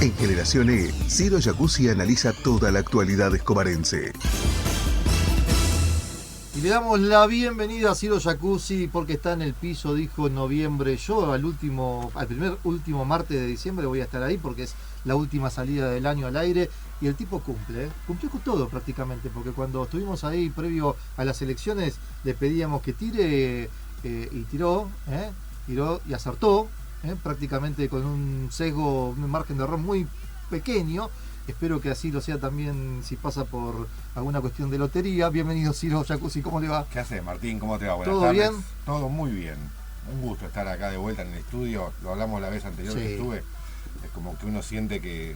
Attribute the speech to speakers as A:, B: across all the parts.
A: En Generación E, Ciro Jacuzzi analiza toda la actualidad escobarense.
B: Y le damos la bienvenida a Ciro Jacuzzi porque está en el piso, dijo en noviembre. Yo al primer último martes de diciembre voy a estar ahí porque es la última salida del año al aire. Y el tipo cumplió con todo prácticamente, porque cuando estuvimos ahí previo a las elecciones le pedíamos que tire y tiró y acertó, prácticamente con un sesgo, un margen de error muy pequeño. Espero que así lo sea también si pasa por alguna cuestión de lotería. Bienvenido, Ciro Jacuzzi, ¿cómo le va?
C: ¿Qué haces, Martín? ¿Cómo te va? Buenas
B: ¿Todo
C: tardes.
B: bien?
C: Todo muy bien. Un gusto estar acá de vuelta en el estudio. Lo hablamos la vez anterior que estuve. Es como que uno siente que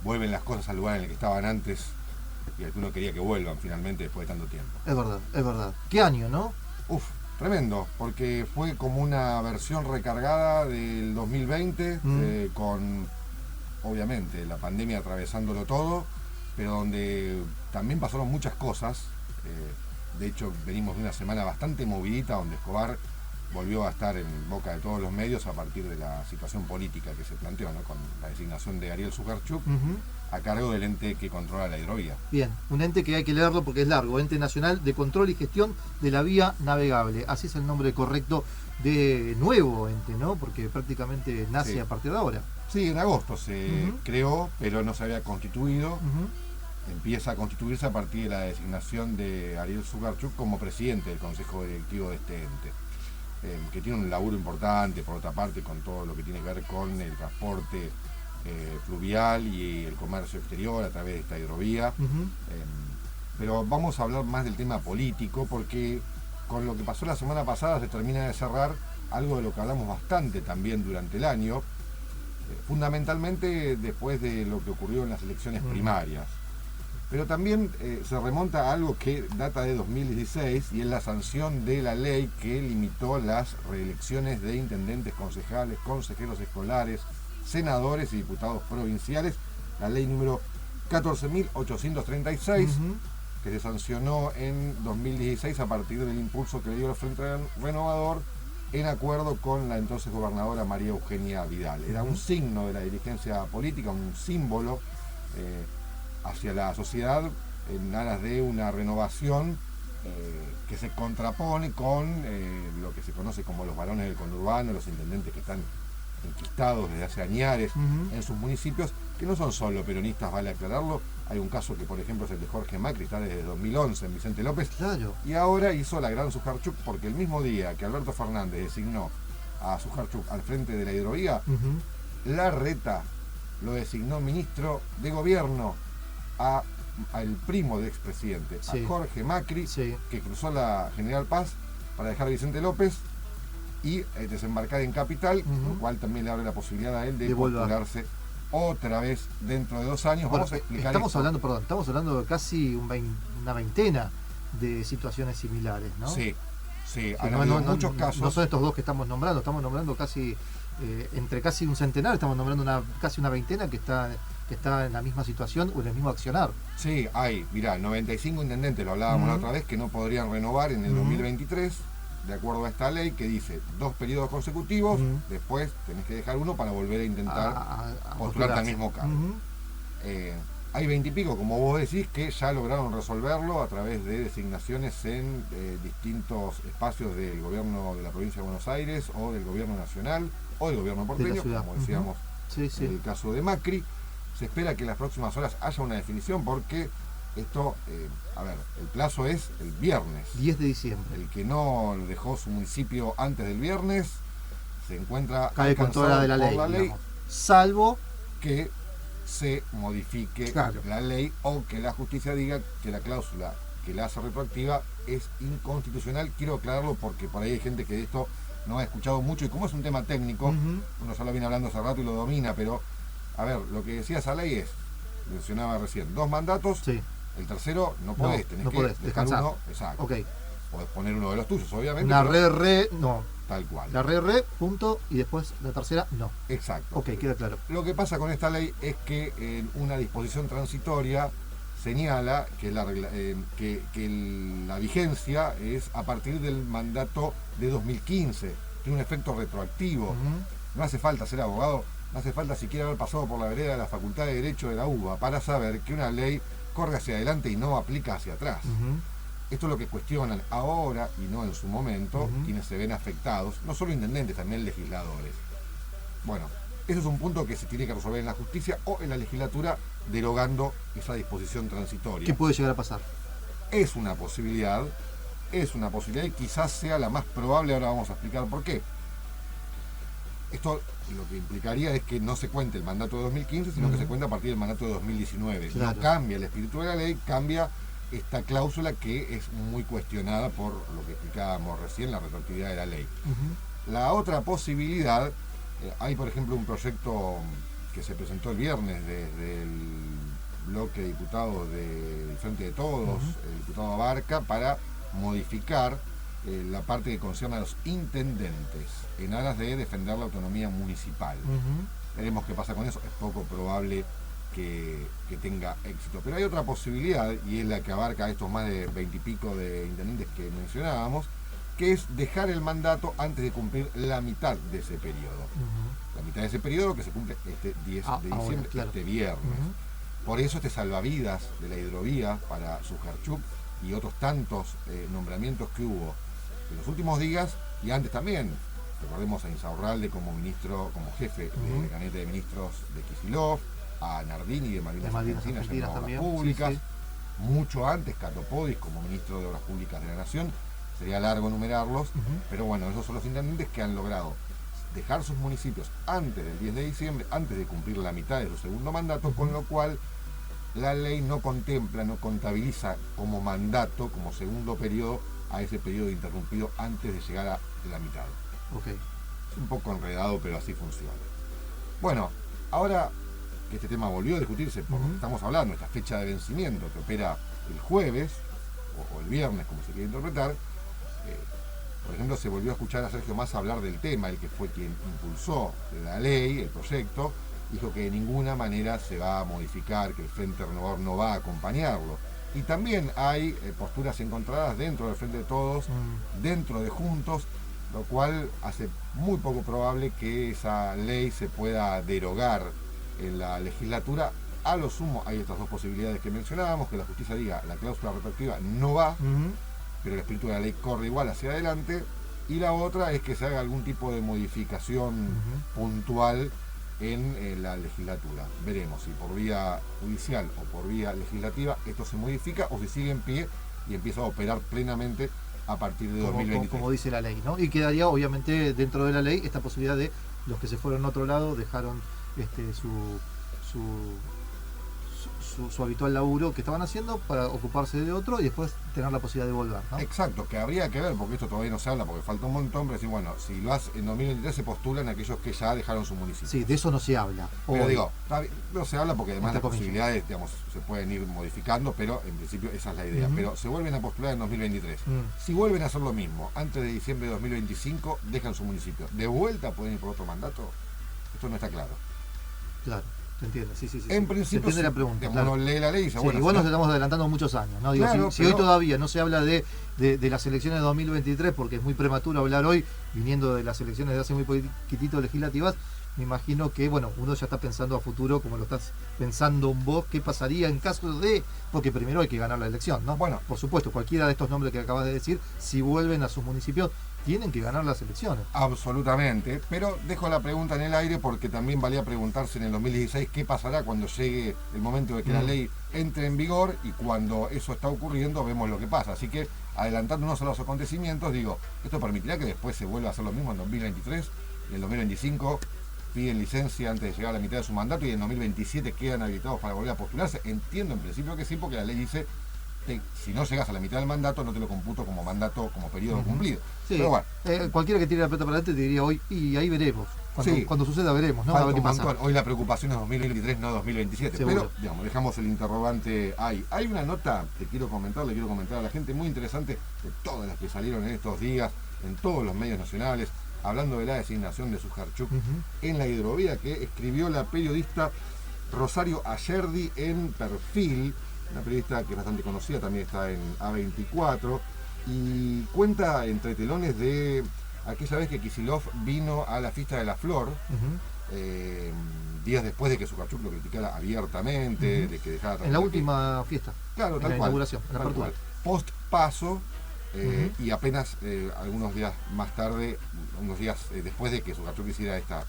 C: vuelven las cosas al lugar en el que estaban antes y al que uno quería que vuelvan finalmente después de tanto tiempo.
B: Es verdad. ¿Qué año, no?
C: Tremendo, porque fue como una versión recargada del 2020 con, obviamente, la pandemia atravesándolo todo, pero donde también pasaron muchas cosas. De hecho, venimos de una semana bastante movidita donde Escobar volvió a estar en boca de todos los medios a partir de la situación política que se planteó, ¿no? Con la designación de Ariel Sugarchuk a cargo del ente que controla la hidrovía.
B: Bien, un ente que hay que leerlo porque es largo, Ente Nacional de Control y Gestión de la Vía Navegable. Así es el nombre correcto de nuevo ente, ¿no? Porque prácticamente nace a partir de ahora.
C: Sí, en agosto se creó, pero no se había constituido. Empieza a constituirse a partir de la designación de Ariel Sugarchuk como presidente del Consejo Directivo de este ente. Que tiene un laburo importante, por otra parte, con todo lo que tiene que ver con el transporte fluvial y el comercio exterior a través de esta hidrovía. Pero vamos a hablar más del tema político, porque con lo que pasó la semana pasada se termina de cerrar algo de lo que hablamos bastante también durante el año, fundamentalmente después de lo que ocurrió en las elecciones primarias. Pero también se remonta a algo que data de 2016 y es la sanción de la ley que limitó las reelecciones de intendentes, concejales, consejeros escolares, senadores y diputados provinciales, la ley número 14.836, que se sancionó en 2016 a partir del impulso que le dio el Frente Renovador en acuerdo con la entonces gobernadora María Eugenia Vidal. Era un signo de la dirigencia política, un símbolo hacia la sociedad en aras de una renovación que se contrapone con lo que se conoce como los varones del conurbano, los intendentes que están enquistados desde hace añares en sus municipios, que no son solo peronistas, vale aclararlo. Hay un caso que, por ejemplo, es el de Jorge Macri, está desde 2011 en Vicente López, y ahora hizo la gran Sugarchuk, porque el mismo día que Alberto Fernández designó a Sugarchuk al frente de la hidrovía, Larreta lo designó ministro de gobierno al primo del expresidente, a Jorge Macri, que cruzó la General Paz para dejar a Vicente López y desembarcar en Capital, lo cual también le abre la posibilidad a él de postularse otra vez dentro de 2 años. Vamos a explicar
B: estamos hablando de casi una veintena de situaciones similares, ¿no?
C: Sí, han habido muchos casos.
B: No son estos dos que estamos nombrando casi entre casi un centenar, estamos nombrando casi una veintena que está en la misma situación o en el mismo accionar.
C: Sí, hay, mirá, 95 intendentes, lo hablábamos la otra vez, que no podrían renovar en el 2023, de acuerdo a esta ley que dice 2 periodos consecutivos, después tenés que dejar uno para volver a intentar postularte al mismo cargo. Hay 20 y pico, como vos decís, que ya lograron resolverlo a través de designaciones en distintos espacios del gobierno de la provincia de Buenos Aires o del gobierno nacional o del gobierno porteño, como decíamos en el caso de Macri. Se espera que en las próximas horas haya una definición porque esto, el plazo es el viernes.
B: 10 de diciembre.
C: El que no dejó su municipio antes del viernes se encuentra
B: cae con toda la de la ley, salvo
C: que se modifique la ley o que la justicia diga que la cláusula que la hace retroactiva es inconstitucional. Quiero aclararlo porque por ahí hay gente que de esto no ha escuchado mucho y como es un tema técnico, uno ya lo viene hablando hace rato y lo domina, pero lo que decía esa ley es, mencionaba recién, 2 mandatos, el tercero no podés, tenés que dejar
B: descansar.
C: uno, exacto. Podés poner uno de los tuyos, obviamente.
B: Una no.
C: Tal cual.
B: La punto, y después la tercera, no.
C: Exacto.
B: Queda claro.
C: Lo que pasa con esta ley es que en una disposición transitoria señala que la vigencia es a partir del mandato de 2015, tiene un efecto retroactivo. No hace falta ser abogado No hace falta siquiera haber pasado por la vereda de la Facultad de Derecho de la UBA para saber que una ley corre hacia adelante y no aplica hacia atrás. Esto es lo que cuestionan ahora y no en su momento quienes se ven afectados, no solo intendentes, también legisladores. Bueno, eso es un punto que se tiene que resolver en la justicia o en la legislatura derogando esa disposición transitoria.
B: ¿Qué puede llegar a pasar?
C: Es una posibilidad y quizás sea la más probable. Ahora vamos a explicar por qué. Esto lo que implicaría es que no se cuente el mandato de 2015, sino que se cuenta a partir del mandato de 2019.
B: Claro.
C: No cambia el espíritu de la ley, cambia esta cláusula que es muy cuestionada por lo que explicábamos recién, la retroactividad de la ley. La otra posibilidad, hay por ejemplo un proyecto que se presentó el viernes desde el bloque de diputados del Frente de Todos, el diputado Abarca, para modificar la parte que concierne a los intendentes en aras de defender la autonomía municipal. Veremos qué pasa con eso, es poco probable que tenga éxito. Pero hay otra posibilidad, y es la que abarca a estos más de 20 y pico de intendentes que mencionábamos, que es dejar el mandato antes de cumplir la mitad de ese periodo. La mitad de ese periodo que se cumple este 10 de diciembre,
B: ahora, claro.
C: este viernes. Por eso este salvavidas de la hidrovía para Sujarchuk y otros tantos nombramientos que hubo en los últimos días y antes también. Recordemos a Insaurralde como ministro, como jefe del gabinete de ministros de Kicillof, a Nardini de Malvinas Argentinas en Obras Públicas, mucho antes Catopodis como ministro de Obras Públicas de la Nación. Sería largo enumerarlos, pero bueno, esos son los intendentes que han logrado dejar sus municipios antes del 10 de diciembre, antes de cumplir la mitad de su segundo mandato, con lo cual la ley no contempla, no contabiliza como mandato, como segundo periodo, a ese periodo interrumpido antes de llegar a la mitad. Es un poco enredado, pero así funciona. Bueno, ahora que este tema volvió a discutirse por lo que estamos hablando, esta fecha de vencimiento que opera el jueves, o el viernes, como se quiere interpretar, por ejemplo, se volvió a escuchar a Sergio Massa hablar del tema, el que fue quien impulsó la ley, el proyecto, dijo que de ninguna manera se va a modificar, que el Frente Renovador no va a acompañarlo. Y también hay posturas encontradas dentro del Frente de Todos, dentro de Juntos, lo cual hace muy poco probable que esa ley se pueda derogar en la legislatura. A lo sumo hay estas dos posibilidades que mencionábamos, que la justicia diga la cláusula retroactiva no va, pero el espíritu de la ley corre igual hacia adelante, y la otra es que se haga algún tipo de modificación puntual en la legislatura. Veremos si por vía judicial o por vía legislativa esto se modifica o si sigue en pie y empieza a operar plenamente a partir de 2023.
B: Como dice la ley, ¿no? Y quedaría obviamente dentro de la ley esta posibilidad de los que se fueron a otro lado, dejaron su habitual laburo que estaban haciendo para ocuparse de otro y después tener la posibilidad de volver, ¿no?
C: Exacto, que habría que ver, porque esto todavía no se habla, porque falta un montón, pero decir, bueno, si lo hace en 2023 se postulan aquellos que ya dejaron su municipio.
B: Sí, de eso no se habla.
C: Pero digo, no se habla porque además las posibilidades, digamos, se pueden ir modificando, pero en principio esa es la idea. Pero se vuelven a postular en 2023. Si vuelven a hacer lo mismo, antes de diciembre de 2025, dejan su municipio. ¿De vuelta pueden ir por otro mandato? Esto no está claro.
B: Claro. Se entiende, sí.
C: En principio,
B: se entiende la pregunta.
C: Uno lee la ley y dice,
B: sí,
C: bueno,
B: igual nos estamos adelantando muchos años, ¿no? Digo,
C: claro,
B: si hoy todavía no se habla de las elecciones de 2023, porque es muy prematuro hablar hoy, viniendo de las elecciones de hace muy poquitito legislativas, me imagino que, bueno, uno ya está pensando a futuro, como lo estás pensando vos, qué pasaría en caso de... Porque primero hay que ganar la elección, ¿no? Bueno, por supuesto, cualquiera de estos nombres que acabas de decir, si vuelven a sus municipios, tienen que ganar las elecciones.
C: Absolutamente, pero dejo la pregunta en el aire porque también valía preguntarse en el 2016 qué pasará cuando llegue el momento de que la ley entre en vigor, y cuando eso está ocurriendo vemos lo que pasa. Así que, adelantándonos a los acontecimientos, digo, esto permitirá que después se vuelva a hacer lo mismo en 2023, y en 2025 piden licencia antes de llegar a la mitad de su mandato y en 2027 quedan habilitados para volver a postularse. Entiendo en principio que sí, porque la ley dice si no llegas a la mitad del mandato no te lo computo como mandato, como periodo cumplido.
B: Sí.
C: Pero bueno,
B: cualquiera que tire la pelota para adelante te diría hoy, y ahí veremos. Cuando suceda veremos, ¿no? A ver qué pasa.
C: Hoy la preocupación es 2023, no 2027.
B: Seguro.
C: Pero, digamos, dejamos el interrogante ahí. Hay una nota que le quiero comentar a la gente, muy interesante, de todas las que salieron en estos días, en todos los medios nacionales, hablando de la designación de Sujarchuk en la hidrovía, que escribió la periodista Rosario Ayerdi en Perfil, una periodista que es bastante conocida, también está en A24, y cuenta entre telones de aquella vez que Kicillof vino a la fiesta de la flor, días después de que Sucharchuk lo criticara abiertamente, de que dejara
B: en la última fiesta,
C: claro,
B: en
C: tal
B: la
C: cual,
B: inauguración, en la apertura.
C: Post paso, y apenas algunos días más tarde, unos días después de que Sucharchuk hiciera estas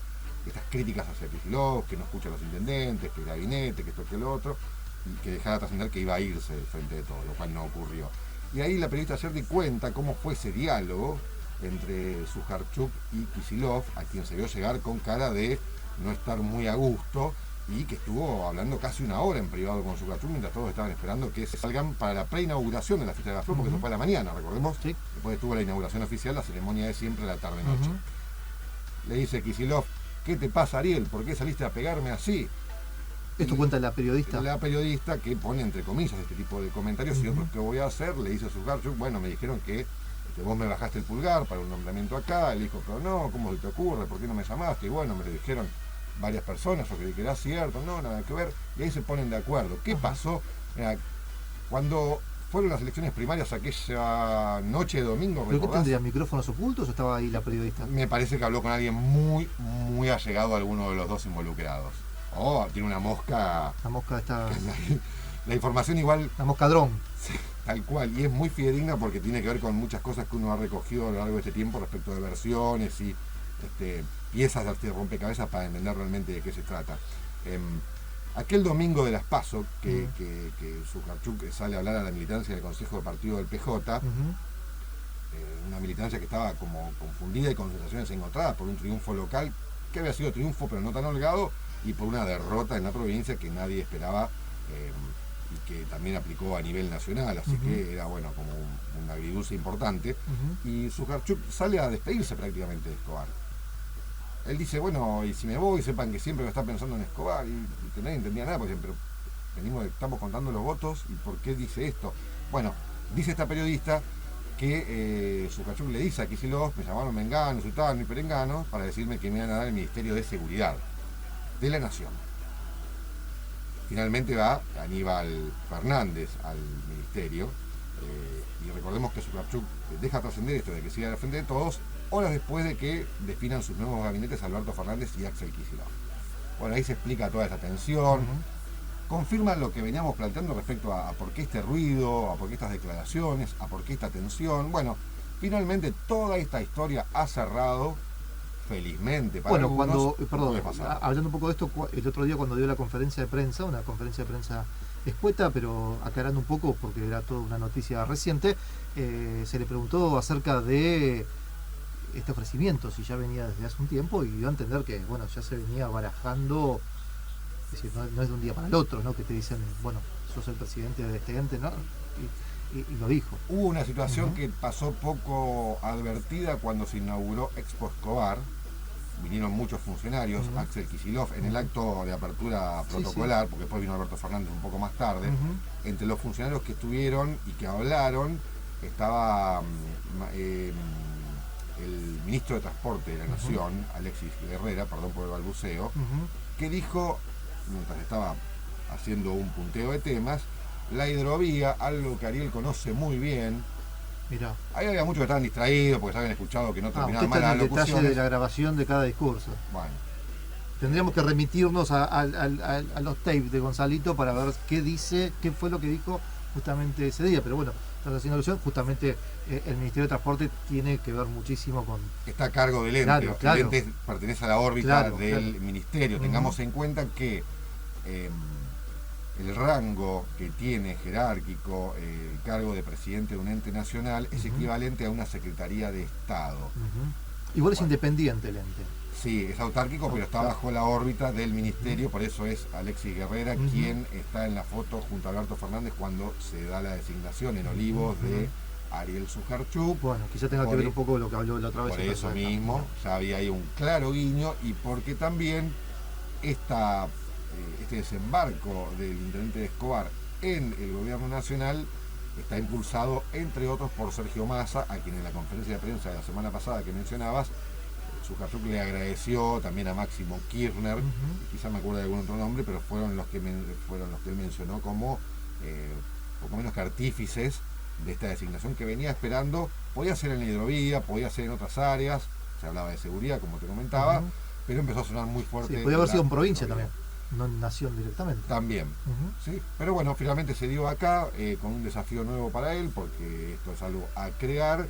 C: críticas hacia Kicillof, que no escucha a los intendentes, que el gabinete, que esto, que lo otro, y que dejara trascender que iba a irse del frente de todo, lo cual no ocurrió. Y ahí la periodista Yerdi cuenta cómo fue ese diálogo entre Sucharchuk y Kicillof, a quien se vio llegar con cara de no estar muy a gusto, y que estuvo hablando casi una hora en privado con Sucharchuk mientras todos estaban esperando que salgan para la preinauguración de la fiesta de la flor, porque eso fue a la mañana, recordemos.
B: Sí.
C: Después estuvo la inauguración oficial, la ceremonia de siempre, la tarde-noche. Le dice Kicillof: ¿qué te pasa, Ariel? ¿Por qué saliste a pegarme así?
B: Esto cuenta la periodista.
C: La periodista, que pone entre comillas este tipo de comentarios, y otros que voy a hacer, le dice a Sucharchuk: bueno, me dijeron que vos me bajaste el pulgar para un nombramiento acá. Le dijo: pero no, ¿cómo se te ocurre? ¿Por qué no me llamaste? Y bueno, me lo dijeron varias personas, yo creí que era cierto, no, nada que ver. Y ahí se ponen de acuerdo. ¿Qué pasó? Mira, cuando fueron las elecciones primarias aquella noche de domingo,
B: ¿Pero qué
C: ¿recordás?
B: tendría, micrófonos ocultos o estaba ahí la periodista?
C: Me parece que habló con alguien muy, muy allegado a alguno de los dos involucrados. Tiene una mosca.
B: La mosca está.
C: La información igual.
B: La mosca dron.
C: Tal cual, y es muy fidedigna porque tiene que ver con muchas cosas que uno ha recogido a lo largo de este tiempo respecto de versiones y piezas de rompecabezas para entender realmente de qué se trata. Aquel domingo de las PASO, que Sucharchuk sale a hablar a la militancia del Consejo de Partido del PJ, una militancia que estaba como confundida y con sensaciones encontradas por un triunfo local que había sido triunfo pero no tan holgado, y por una derrota en la provincia que nadie esperaba, y que también aplicó a nivel nacional, así que era bueno como un agridulce importante. Y Sucharchuk sale a despedirse prácticamente de Escobar. Él dice: bueno, y si me voy, sepan que siempre me está pensando en Escobar, y que nadie entendía nada, porque pero estamos contando los votos, y ¿por qué dice esto? Bueno, dice esta periodista que Sucharchuk le dice a Kicillof: me llamaron Mengano, Sutano y Perengano para decirme que me iban a dar el Ministerio de Seguridad de la Nación. Finalmente va Aníbal Fernández al ministerio, y recordemos que Sucharchuk deja trascender esto de que siga al frente de todos horas después de que definan sus nuevos gabinetes Alberto Fernández y Axel Kicillof. Bueno, ahí se explica toda esa tensión, confirma lo que veníamos planteando respecto a por qué este ruido, a por qué estas declaraciones, a por qué esta tensión. Bueno, finalmente toda esta historia ha cerrado, felizmente para algunos.
B: Hablando un poco de esto, el otro día cuando dio la conferencia de prensa, una conferencia de prensa escueta, pero aclarando un poco porque era toda una noticia reciente, se le preguntó acerca de este ofrecimiento, si ya venía desde hace un tiempo, y dio a entender que bueno, ya se venía barajando, es decir, no es de un día para el otro, ¿no? Que te dicen, bueno, sos el presidente de este ente, ¿no? Y lo dijo.
C: Hubo una situación que pasó poco advertida cuando se inauguró Expo Escobar. Vinieron muchos funcionarios, Axel Kicillof, en el acto de apertura protocolar, porque después vino Alberto Fernández un poco más tarde. Entre los funcionarios que estuvieron y que hablaron estaba el ministro de Transporte de la Nación, Alexis Guerrera, perdón por el balbuceo, que dijo, mientras estaba haciendo un punteo de temas, la hidrovía, algo que Ariel conoce muy bien.
B: Mirá.
C: Ahí había muchos que estaban distraídos porque se habían escuchado que no terminaban mal las locuciones.
B: Detalle de la grabación de cada discurso.
C: Bueno.
B: Tendríamos que remitirnos a los tapes de Gonzalito para ver qué dice, qué fue lo que dijo justamente ese día. Pero bueno, estás haciendo alusión, justamente el Ministerio de Transporte tiene que ver muchísimo con...
C: Está a cargo del ente.
B: Claro.
C: El ente pertenece a la órbita del ministerio. Tengamos en cuenta que el rango que tiene jerárquico el cargo de presidente de un ente nacional es equivalente a una Secretaría de Estado.
B: Igual es independiente el ente.
C: Sí, es autárquico, pero está bajo la órbita del ministerio, por eso es Alexis Guerrera quien está en la foto junto a Alberto Fernández cuando se da la designación en Olivos de Ariel Sucharchuk.
B: Bueno, quizá tenga que ver un poco lo que habló la otra vez.
C: Por eso mismo, ya había ahí un claro guiño, y porque también este desembarco del intendente de Escobar en el gobierno nacional está impulsado, entre otros, por Sergio Massa, a quien en la conferencia de prensa de la semana pasada que mencionabas, Sucharchuk le agradeció, también a Máximo Kirchner, quizá me acuerdo de algún otro nombre, pero fueron los que él mencionó como poco menos que artífices de esta designación que venía esperando. Podía ser en la hidrovía, podía ser en otras áreas, se hablaba de seguridad, como te comentaba, pero empezó a sonar muy fuerte.
B: Sí, podría haber sido en provincia
C: hidrovía.
B: también, no en nación directamente.
C: También, ¿sí? Pero bueno, finalmente se dio acá con un desafío nuevo para él, porque esto es algo a crear,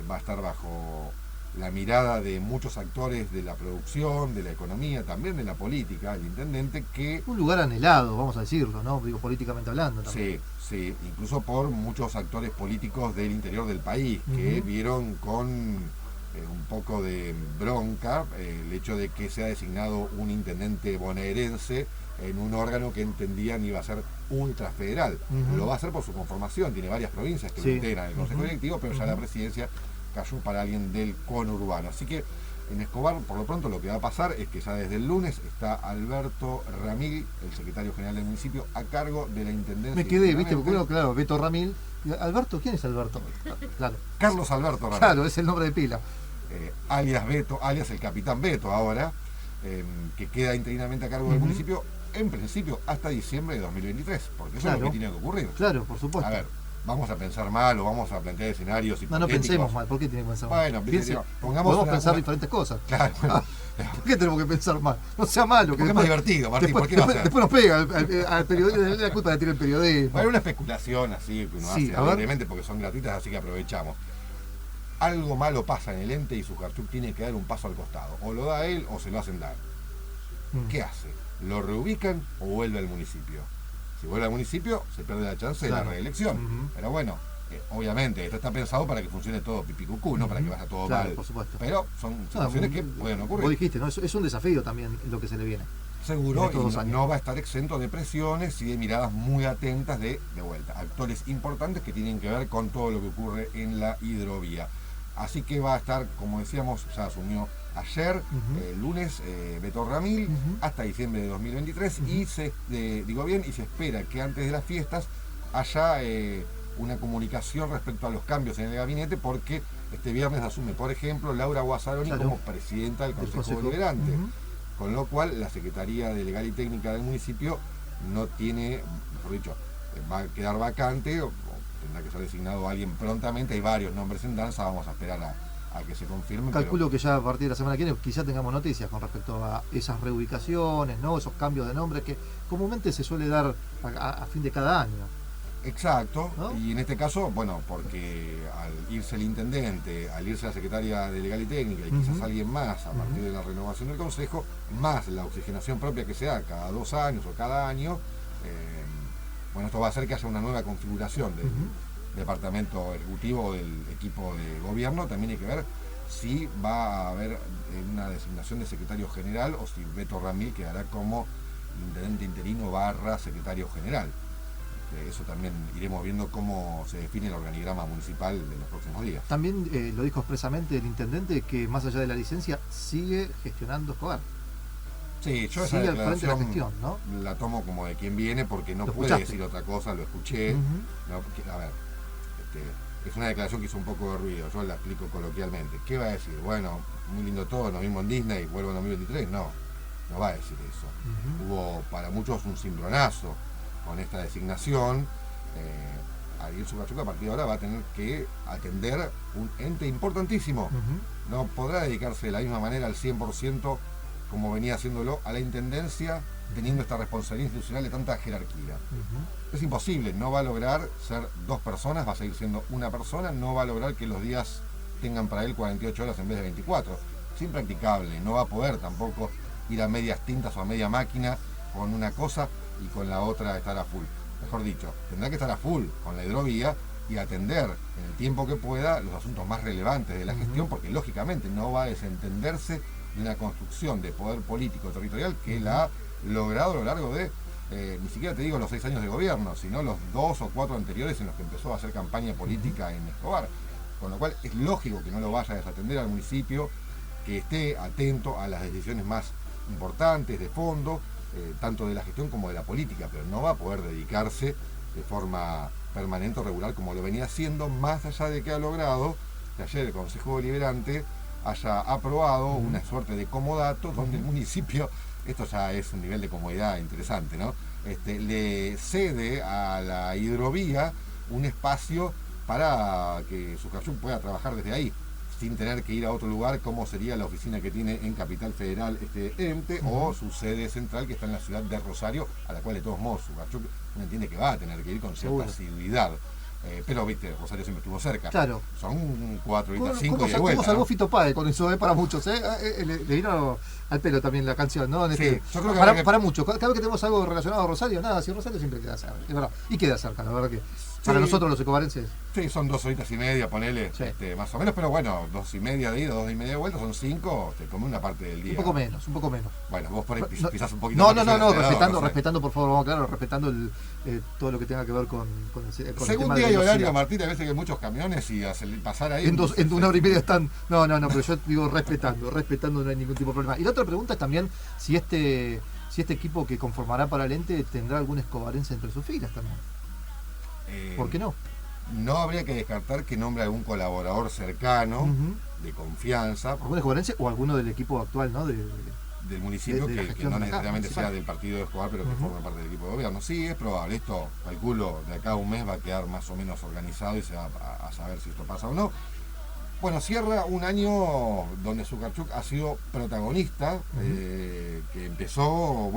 C: va a estar bajo la mirada de muchos actores de la producción, de la economía, también de la política, el intendente que...
B: Un lugar anhelado, vamos a decirlo, ¿no? Digo, políticamente hablando también.
C: Sí, incluso por muchos actores políticos del interior del país, que vieron con un poco de bronca el hecho de que sea designado un intendente bonaerense en un órgano que entendían iba a ser ultrafederal. Lo va a hacer por su conformación, tiene varias provincias que lo integran el Consejo Directivo, pero ya la presidencia cayó para alguien del conurbano. Así que en Escobar, por lo pronto, lo que va a pasar es que ya desde el lunes está Alberto Ramil, el secretario general del municipio, a cargo de la intendencia.
B: Me quedé, ¿viste? Porque uno, claro, Beto Ramil. Alberto, ¿quién es Alberto? Claro.
C: Carlos Alberto Ramil.
B: Claro, es el nombre de pila.
C: Alias Beto, alias el capitán Beto ahora, que queda interinamente a cargo del municipio, en principio hasta diciembre de 2023, porque eso es lo que tiene que ocurrir.
B: Claro, por supuesto.
C: A ver, vamos a pensar mal o vamos a plantear escenarios hipotéticos.
B: No pensemos mal. ¿Por qué tiene que pensar mal?
C: Bueno,
B: podemos pensar diferentes cosas.
C: Claro.
B: ¿Por qué tenemos que pensar mal? No sea malo.
C: Porque es más divertido, Martín.
B: Después nos pega al periodismo, la culpa la tiene el periodismo.
C: Bueno, una especulación así que uno hace alegremente porque son gratuitas, así que aprovechamos. Algo malo pasa en el ente y Sujarchuk tiene que dar un paso al costado. O lo da él o se lo hacen dar. ¿Qué hace? ¿Lo reubican o vuelve al municipio? Si vuelve al municipio, se pierde la chance de la reelección. Pero bueno, obviamente, esto está pensado para que funcione todo pipicucú, no para que vaya todo mal.
B: Por supuesto.
C: Pero son situaciones que pueden ocurrir.
B: Vos dijiste, ¿no? Es un desafío también lo que se le viene.
C: Seguro, y no va a estar exento de presiones y de miradas muy atentas de vuelta. Actores importantes que tienen que ver con todo lo que ocurre en la hidrovía. Así que va a estar, como decíamos, ya asumió ayer, lunes, Beto Ramil, hasta diciembre de 2023, y se espera que antes de las fiestas haya una comunicación respecto a los cambios en el gabinete, porque este viernes asume, por ejemplo, Laura Guazzaroni como presidenta del Consejo Deliberante, con lo cual la Secretaría de Legal y Técnica del municipio no tiene, mejor dicho, va a quedar vacante, o tendrá que ser designado alguien prontamente. Hay varios nombres en danza, vamos a esperar a que se confirmen.
B: Calculo que ya a partir de la semana que viene quizá tengamos noticias con respecto a esas reubicaciones, ¿no? Esos cambios de nombre que comúnmente se suele dar a fin de cada año.
C: Exacto,
B: ¿no?
C: Y en este caso, bueno, porque al irse el intendente, al irse la secretaria de Legal y Técnica y quizás alguien más a partir de la renovación del Consejo, más la oxigenación propia que se da cada 2 años o cada año, bueno, esto va a hacer que haya una nueva configuración del departamento ejecutivo o del equipo de gobierno. También hay que ver si va a haber una designación de secretario general o si Beto Ramil quedará como intendente interino / secretario general. Eso también iremos viendo cómo se define el organigrama municipal en los próximos días.
B: También lo dijo expresamente el intendente que más allá de la licencia sigue gestionando Escobar.
C: Sí, yo esa
B: sigue al frente de la
C: declaración
B: gestión, ¿no?
C: la tomo como de quien viene porque no puede decir otra cosa, lo escuché. No, porque, a ver, es una declaración que hizo un poco de ruido, yo la explico coloquialmente. ¿Qué va a decir? Bueno, muy lindo todo, nos vimos en Disney, vuelvo en 2023. No va a decir eso. Hubo para muchos un cimbronazo con esta designación. Ariel Sujarchuk a partir de ahora va a tener que atender un ente importantísimo. No podrá dedicarse de la misma manera al 100% como venía haciéndolo a la intendencia, teniendo esta responsabilidad institucional de tanta jerarquía. Es imposible, no va a lograr ser 2 personas, va a seguir siendo una persona, no va a lograr que los días tengan para él 48 horas en vez de 24. Es impracticable, no va a poder tampoco ir a medias tintas o a media máquina con una cosa y con la otra estar a full. Mejor dicho, tendrá que estar a full con la hidrovía y atender en el tiempo que pueda los asuntos más relevantes de la gestión, porque lógicamente no va a desentenderse de una construcción de poder político territorial que la ha logrado a lo largo de, ni siquiera te digo los 6 años de gobierno, sino los 2 o 4 anteriores en los que empezó a hacer campaña política en Escobar. Con lo cual es lógico que no lo vaya a desatender al municipio, que esté atento a las decisiones más importantes de fondo, tanto de la gestión como de la política, pero no va a poder dedicarse de forma permanente o regular como lo venía haciendo, más allá de que ha logrado que ayer el Consejo Deliberante haya aprobado una suerte de comodato donde el municipio, esto ya es un nivel de comodidad interesante, ¿no? Le cede a la hidrovía un espacio para que Sujarchuk pueda trabajar desde ahí, sin tener que ir a otro lugar, como sería la oficina que tiene en Capital Federal este ente, o su sede central que está en la ciudad de Rosario, a la cual de todos modos Sugarchuk uno entiende que va a tener que ir con cierta asiduidad. Pero viste, Rosario siempre estuvo cerca.
B: Claro.
C: Son 4 horitas, 5 y de vuelta.
B: ¿Cómo salvó Fito Páez con eso, para muchos? Le vino al pelo también la canción, ¿no?
C: Sí, yo creo que
B: para muchos. Cada vez que tenemos algo relacionado a Rosario, nada, si Rosario siempre queda cerca, es verdad. Y queda cerca, la verdad que. Para nosotros los ecobarenses.
C: Sí, son 2 horitas y media, ponele,
B: sí.
C: Más o menos, pero bueno, 2 y media de ida, 2 y media de vuelta, son 5, te come una parte del día.
B: Un poco menos.
C: Bueno, vos por ahí pisás un poquito.
B: No, respetando, por favor, claro, respetando todo lo que tenga que ver con
C: según día y horario, Martín, a veces que hay muchos camiones y pasar ahí.
B: En 1 hora y media están. No, pero yo digo respetando no hay ningún tipo de problema. Y la otra pregunta es también si este equipo que conformará para el ente tendrá algún escobarense entre sus filas también. ¿Por qué no?
C: No habría que descartar que nombre algún colaborador cercano, de confianza.
B: ¿Algún escobarense o alguno del equipo actual, ¿no? Del
C: municipio, que no necesariamente sea del partido de Escobar, pero que forme parte del equipo de gobierno. Sí, es probable. Esto, calculo, de acá a un mes va a quedar más o menos organizado y se va a saber si esto pasa o no. Bueno, cierra un año donde Sugarchuk ha sido protagonista, que empezó,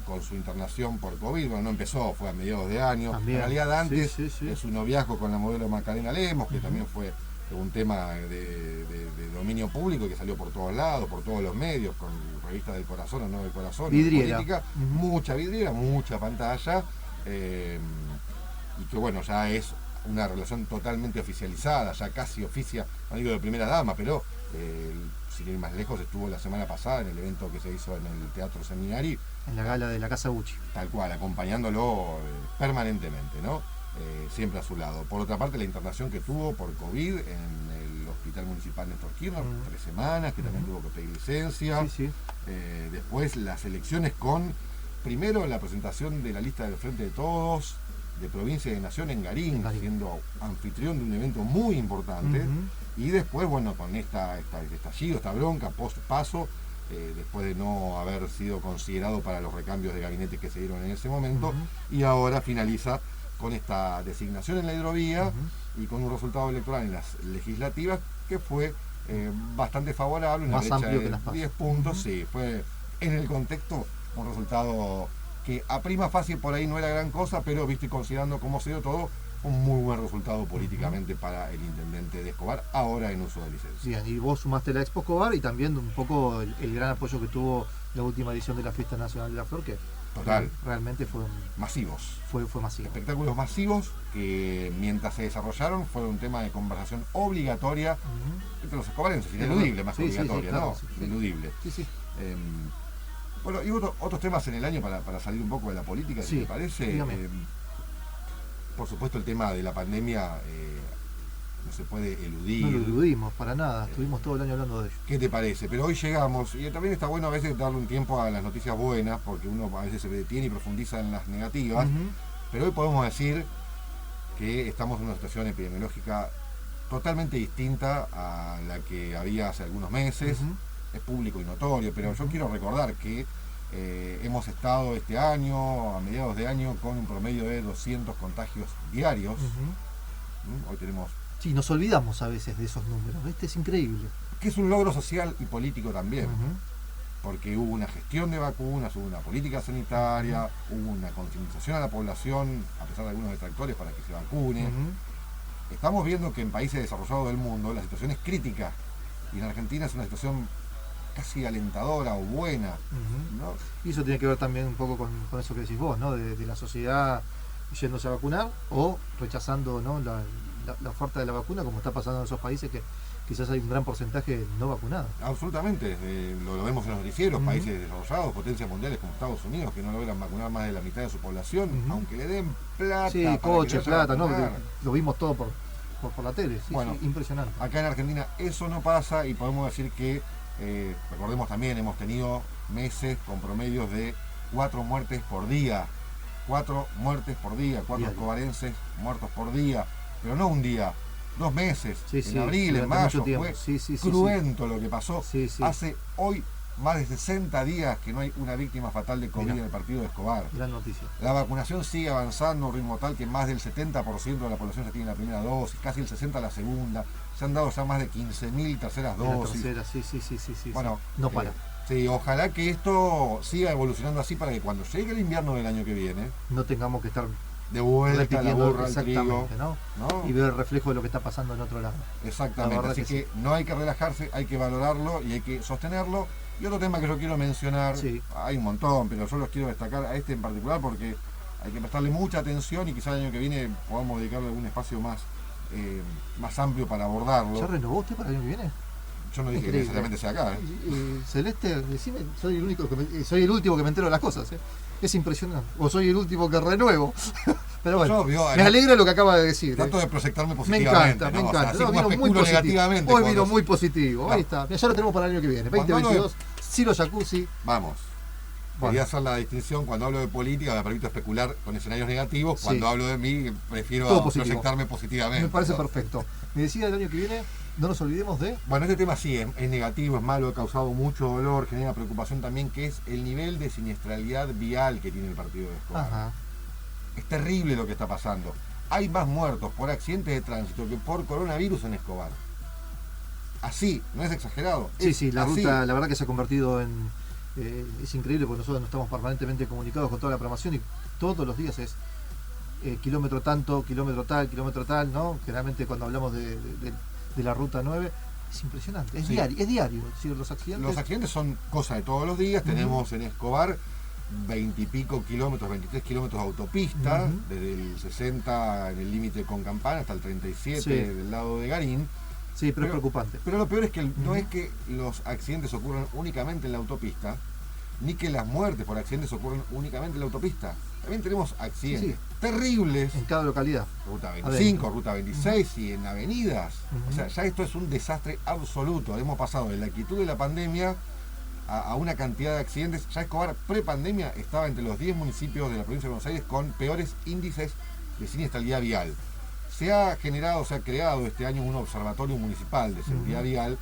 C: con su internación por COVID. Bueno, no empezó, fue a mediados de año.
B: También.
C: En realidad antes,
B: sí.
C: en su noviazgo con la modelo Macarena Lemos, que también fue un tema de dominio público que salió por todos lados, por todos los medios, con revistas del corazón o no del corazón,
B: vidriera.
C: Política, mucha vidriera, mucha pantalla, y que bueno, ya es una relación totalmente oficializada, ya casi oficia, no digo de primera dama, pero sin ir más lejos, estuvo la semana pasada en el evento que se hizo en el Teatro Seminari.
B: En la gala de la Casa Gucci.
C: Tal cual, acompañándolo permanentemente, ¿no? Siempre a su lado. Por otra parte, la internación que tuvo por COVID en el Hospital Municipal Néstor Kirchner, 3 semanas, que también tuvo que pedir licencia.
B: Sí.
C: Después las elecciones primero la presentación de la lista del Frente de Todos, de provincia y de nación en Garín, siendo anfitrión de un evento muy importante. Y después, con este estallido, esta bronca, post-paso, después de no haber sido considerado para los recambios de gabinete que se dieron en ese momento, y ahora finaliza con esta designación en la hidrovía y con un resultado electoral en las legislativas que fue bastante favorable, una brecha de 10 puntos. Sí, fue en el contexto un resultado que a prima facie por ahí no era gran cosa, pero viste, considerando cómo se dio todo, un muy buen resultado políticamente para el intendente de Escobar, ahora en uso de licencia.
B: Bien, y vos sumaste la Expo Escobar y también un poco el gran apoyo que tuvo la última edición de la Fiesta Nacional de la Flor, que
C: total,
B: realmente fue
C: masivos.
B: Fue masivo.
C: Espectáculos masivos que mientras se desarrollaron fueron un tema de conversación obligatoria entre los escobarenses, ineludible, más que obligatoria, claro, ¿no? Ineludible.
B: Sí.
C: Y otros temas en el año para salir un poco de la política, si te parece. Por supuesto, el tema de la pandemia no se puede eludir.
B: No lo eludimos para nada, estuvimos todo el año hablando de ello.
C: ¿Qué te parece? Pero hoy llegamos, y también está bueno a veces darle un tiempo a las noticias buenas, porque uno a veces se detiene y profundiza en las negativas, pero hoy podemos decir que estamos en una situación epidemiológica totalmente distinta a la que había hace algunos meses. Es público y notorio, pero yo quiero recordar que hemos estado este año, a mediados de año, con un promedio de 200 contagios diarios. Hoy tenemos...
B: Sí, nos olvidamos a veces de esos números, ¿viste? Es increíble.
C: Que es un logro social y político también, porque hubo una gestión de vacunas, hubo una política sanitaria, hubo una concientización a la población, a pesar de algunos detractores, para que se vacune. Estamos viendo que en países desarrollados del mundo la situación es crítica, y en Argentina es una situación casi alentadora o buena, ¿no?
B: Y eso tiene que ver también un poco con eso que decís vos, ¿no? De la sociedad yéndose a vacunar o rechazando, ¿no? la oferta de la vacuna, como está pasando en esos países que quizás hay un gran porcentaje no vacunado.
C: Absolutamente, lo vemos en los noticieros, países desarrollados, potencias mundiales como Estados Unidos, que no logran vacunar más de la mitad de su población, aunque le den plata.
B: Sí, coche, plata, ¿no? Lo vimos todo por la tele,
C: bueno,
B: impresionante.
C: Acá en Argentina eso no pasa y podemos decir que recordemos también, hemos tenido meses con promedios de 4 muertes por día. 4 muertes por día, 4 escobarenses muertos por día, pero no un día, 2 meses, en abril, en mayo, fue cruento lo que pasó. Hace hoy más de 60 días que no hay una víctima fatal de COVID en el partido de Escobar.
B: Gran noticia.
C: La vacunación sigue avanzando a un ritmo tal que más del 70% de la población ya tiene la primera dosis, casi el 60% la segunda. se han dado ya más de 15.000 terceras
B: La
C: dosis.
B: tercera, sí.
C: Bueno,
B: No para.
C: Sí, ojalá que esto siga evolucionando así para que cuando llegue el invierno del año que viene,
B: No tengamos que estar
C: de vuelta la
B: repitiendo
C: burra al trigo,
B: exactamente, ¿no?
C: ¿no?
B: Y ver el reflejo de lo que está pasando en otro lado. La
C: Exactamente,
B: verdad
C: así
B: que
C: que no hay que relajarse, hay que valorarlo y hay que sostenerlo. Y otro tema que yo quiero mencionar,
B: Sí.
C: hay un montón, pero yo los quiero destacar a este en particular porque hay que prestarle mucha atención y quizá el año que viene podamos dedicarle algún espacio más amplio para abordarlo.
B: ¿Ya renovó usted para el año que viene?
C: Yo no dije que
B: Increíble.
C: necesariamente sea acá.
B: Celeste, decime, soy el último que me entero de las cosas. Es impresionante. O soy el último que renuevo. Pero bueno, me alegra lo que acaba de decir.
C: Trato de proyectarme
B: Me
C: positivamente.
B: encanta.
C: O sea, así
B: No,
C: como
B: vino muy
C: especulo
B: positivo.
C: negativamente.
B: Hoy
C: con
B: vino
C: los-
B: muy positivo.
C: Claro.
B: Ahí está. Ya lo tenemos para el año que viene.
C: Cuando
B: 2022, Ciro Jacuzzi.
C: Vamos.
B: Bueno.
C: Quería hacer la distinción, cuando hablo de política me permito especular con escenarios negativos,
B: Sí.
C: cuando hablo de mí
B: Todo
C: prefiero
B: positivo.
C: proyectarme positivamente.
B: Me parece
C: ¿no?
B: perfecto. Me decía el año que viene, no nos olvidemos de...
C: Bueno, este tema sí es negativo, es malo, ha causado mucho dolor, genera preocupación también, que es el nivel de siniestralidad vial que tiene el partido de Escobar.
B: Ajá.
C: Es terrible lo que está pasando. Hay más muertos por accidentes de tránsito que por coronavirus en Escobar. Así, no es exagerado.
B: Sí, la
C: así.
B: ruta, la verdad que se ha convertido en... es increíble porque nosotros no estamos permanentemente comunicados con toda la programación y todos los días es kilómetro tanto, kilómetro tal, ¿no? Generalmente cuando hablamos de la ruta 9, es impresionante, es
C: Sí.
B: diario, es decir, los accidentes.
C: Los accidentes son cosa de todos los días.
B: Ujú.
C: Tenemos en Escobar 20 y pico kilómetros, 23 kilómetros de autopista,
B: Ujú.
C: desde el 60 en el límite con Campana hasta el 37
B: Sí.
C: del lado de Garín.
B: Sí, pero es preocupante.
C: Pero lo peor es que no
B: Ujú.
C: es que los accidentes ocurran únicamente en la autopista, ni que las muertes por accidentes ocurran únicamente en la autopista. También tenemos accidentes
B: Sí.
C: terribles,
B: En cada localidad.
C: ruta
B: Adentro.
C: 25, ruta 26 y en avenidas.
B: Ujú.
C: O sea, ya esto es un desastre absoluto. Hemos pasado de la quietud de la pandemia a una cantidad de accidentes. Ya Escobar, pre-pandemia, estaba entre los 10 municipios de la provincia de Buenos Aires con peores índices de siniestralidad vial. Se ha creado este año un observatorio municipal de seguridad
B: Ujú.
C: vial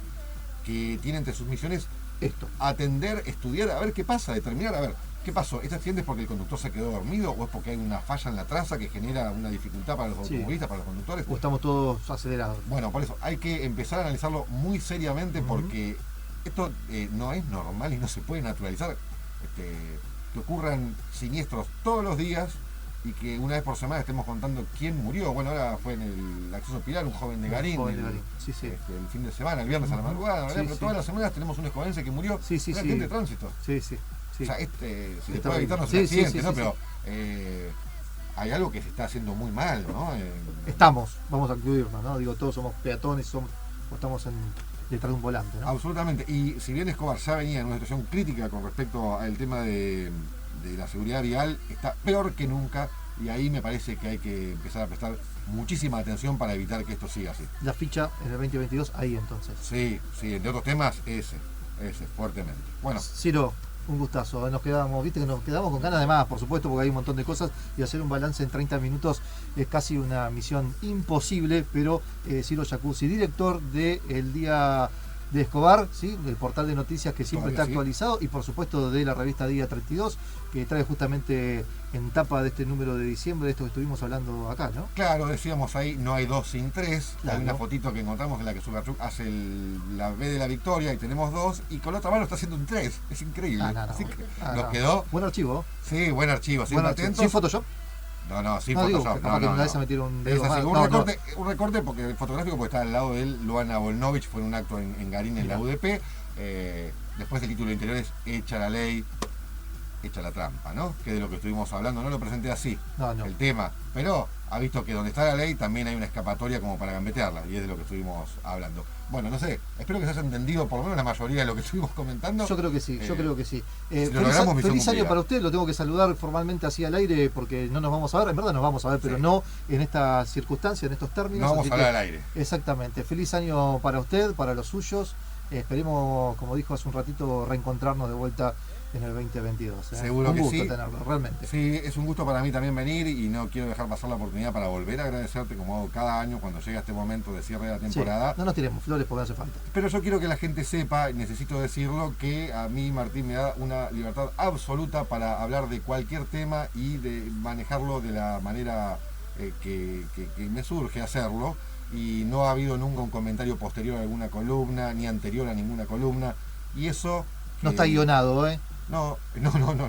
C: que tiene entre sus misiones
B: Esto.
C: atender, estudiar, a ver qué pasa, determinar, a ver, ¿qué pasó? ¿Este accidente es porque el conductor se quedó dormido o es porque hay una falla en la traza que genera una dificultad para los
B: Sí.
C: automovilistas, para los conductores?
B: O estamos todos acelerados.
C: Bueno, por eso hay que empezar a analizarlo muy seriamente
B: Ujú.
C: porque esto no es normal y no se puede naturalizar que ocurran siniestros todos los días y que una vez por semana estemos contando quién murió. Bueno, ahora fue en el acceso Pilar, un joven de Garín,
B: Joven de Garín, sí.
C: el fin de semana, el viernes a la
B: Ujú.
C: madrugada, ¿verdad?
B: Sí,
C: Pero
B: sí.
C: todas las semanas tenemos un escobense que murió
B: Sí,
C: en un accidente de tránsito.
B: Sí.
C: O sea, si le
B: Está
C: puede
B: bien.
C: evitarnos
B: Sí,
C: el
B: sí,
C: accidente,
B: sí,
C: ¿no?
B: sí,
C: Pero hay algo que se está haciendo muy mal, ¿no?
B: Vamos a incluirnos, ¿no? Digo, todos somos peatones, o estamos detrás de un volante, ¿no?
C: Absolutamente. Y si bien Escobar ya venía en una situación crítica con respecto al tema de la seguridad vial, está peor que nunca y ahí me parece que hay que empezar a prestar muchísima atención para evitar que esto siga así.
B: La ficha en el 2022 ahí entonces.
C: Sí, entre otros temas, ese, fuertemente. Bueno,
B: Ciro, un gustazo. Nos quedamos con ganas de más, por supuesto, porque hay un montón de cosas y hacer un balance en 30 minutos es casi una misión imposible, pero Ciro Jacuzzi, director de El Día de Escobar, ¿sí? Del portal de noticias que siempre
C: Todavía
B: está
C: sí.
B: actualizado y por supuesto de la revista Día 32, que trae justamente en tapa de este número de diciembre, de esto que estuvimos hablando acá, ¿no?
C: claro, decíamos ahí, no hay 2 sin 3.
B: Claro.
C: Hay una fotito que encontramos en la que Sugarchuk hace la B de la victoria y tenemos 2 y con la otra mano está haciendo un 3. Es increíble.
B: No.
C: Así que
B: Ah,
C: nos
B: no.
C: quedó.
B: Buen archivo.
C: Sí, buen archivo, siempre
B: Buen archivo.
C: atentos.
B: Sin Photoshop.
C: No, sin
B: No, digo,
C: Photoshop.
B: capaz que en una de esas metieron un
C: Es
B: dedo
C: así,
B: más.
C: un,
B: No,
C: recorte, un recorte porque fotográfico porque está al lado de él Luana Volnovich, fue en un acto en Garín en la UDP. Después el título interior es Hecha la ley, hecha la trampa, ¿no? Que de lo que estuvimos hablando, no lo presenté así,
B: No.
C: el tema, pero ha visto que donde está la ley también hay una escapatoria como para gambetearla, y es de lo que estuvimos hablando. Bueno, no sé, espero que se haya entendido por lo menos la mayoría de lo que estuvimos comentando.
B: Yo creo que sí,
C: Si lo
B: feliz
C: logramos, misión
B: feliz año
C: cumplida.
B: para usted, lo tengo que saludar formalmente así al aire porque no nos vamos a ver, en verdad nos vamos a ver, pero
C: Sí.
B: no en esta circunstancia, en estos términos.
C: No vamos
B: así
C: a hablar
B: que-
C: al aire.
B: Exactamente, feliz año para usted, para los suyos. Esperemos, como dijo hace un ratito, reencontrarnos de vuelta en el 2022.
C: Seguro
B: un
C: que
B: gusto
C: sí.
B: tenerlo, realmente.
C: Sí, es un gusto para mí también venir y no quiero dejar pasar la oportunidad para volver a agradecerte como hago cada año cuando llega este momento de cierre de la
B: Sí,
C: temporada.
B: no nos tiremos flores porque no hace falta.
C: Pero yo quiero que la gente sepa, y necesito decirlo, que a mí Martín me da una libertad absoluta para hablar de cualquier tema y de manejarlo de la manera que me surge hacerlo. y no ha habido nunca un comentario posterior a alguna columna, ni anterior a ninguna columna, y eso...
B: No está guionado, ¿eh?
C: No,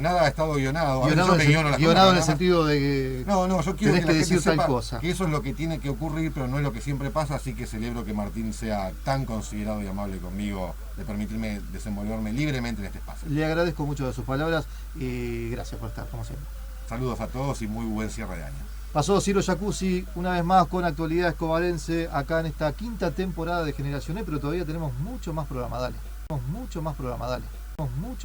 C: nada ha estado guionado.
B: Guionado, guionado en el sentido de que
C: yo quiero
B: tenés
C: que
B: que
C: la
B: decir
C: gente
B: tal
C: sepa
B: cosa.
C: que eso es lo que tiene que ocurrir, pero no es lo que siempre pasa, así que celebro que Martín sea tan considerado y amable conmigo de permitirme desenvolverme libremente en este espacio.
B: Le agradezco mucho de sus palabras y gracias por estar, como siempre.
C: Saludos a todos y muy buen cierre de año.
B: Pasó Ciro Jacuzzi una vez más con actualidad escobarense acá en esta quinta temporada de Generación E, pero todavía tenemos mucho más programa, dale. Tenemos mucho más programa, dale. Tenemos mucho